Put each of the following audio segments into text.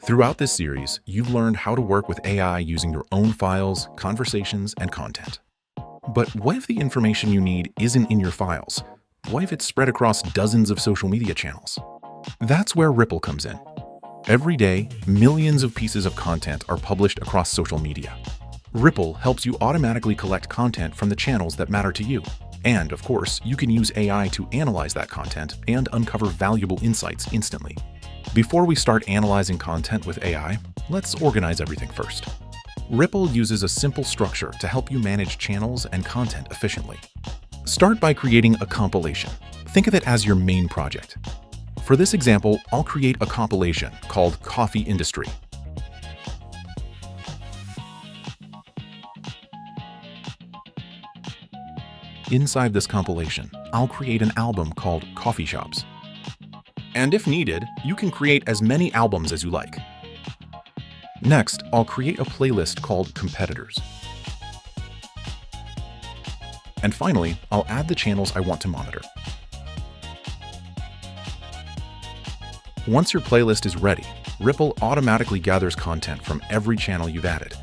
Throughout this series, you've learned how to work with AI using your own files, conversations, and content. But what if the information you need isn't in your files? What if it's spread across dozens of social media channels? That's where Ripple comes in. Every day, millions of pieces of content are published across social media. Ripple helps you automatically collect content from the channels that matter to you. And, of course, you can use AI to analyze that content and uncover valuable insights instantly. Before we start analyzing content with AI, let's organize everything first. Ripple uses a simple structure to help you manage channels and content efficiently. Start by creating a compilation. Think of it as your main project. For this example, I'll create a compilation called Coffee Industry. Inside this compilation, I'll create an album called Coffee Shops. And if needed, you can create as many albums as you like. Next, I'll create a playlist called Competitors. And finally, I'll add the channels I want to monitor. Once your playlist is ready, Ripple automatically gathers content from every channel you've added.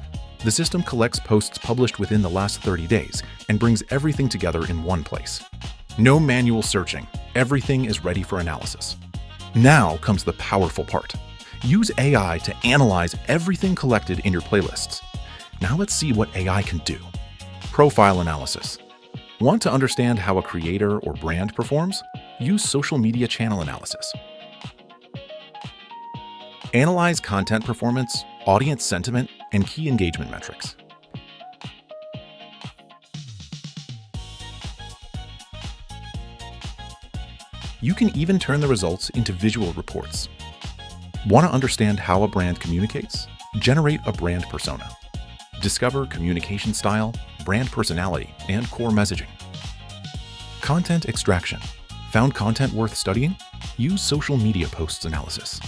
The system collects posts published within the last 30 days and brings everything together in one place. No manual searching. Everything is ready for analysis. Now comes the powerful part. Use AI to analyze everything collected in your playlists. Now let's see what AI can do. Profile analysis. Want to understand how a creator or brand performs? Use social media channel analysis. Analyze content performance, audience sentiment, and key engagement metrics. You can even turn the results into visual reports. Want to understand how a brand communicates? Generate a brand persona. Discover communication style, brand personality, and core messaging. Content extraction. Found content worth studying? Use social media posts analysis.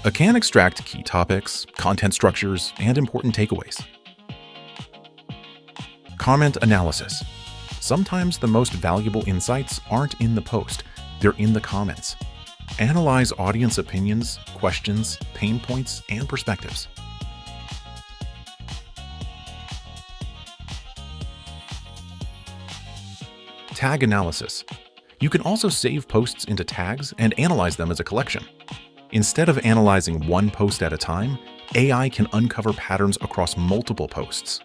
AI can extract key topics, content structures, and important takeaways. Comment analysis. Sometimes the most valuable insights aren't in the post, they're in the comments. Analyze audience opinions, questions, pain points, and perspectives. Tag analysis. You can also save posts into tags and analyze them as a collection. Instead of analyzing one post at a time, AI can uncover patterns across multiple posts.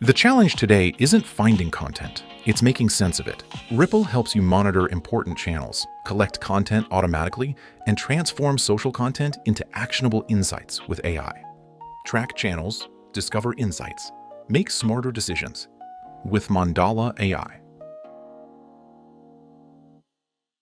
The challenge today isn't finding content, it's making sense of it. Ripple helps you monitor important channels, collect content automatically, and transform social content into actionable insights with AI. Track channels, discover insights, make smarter decisions with Mandala AI.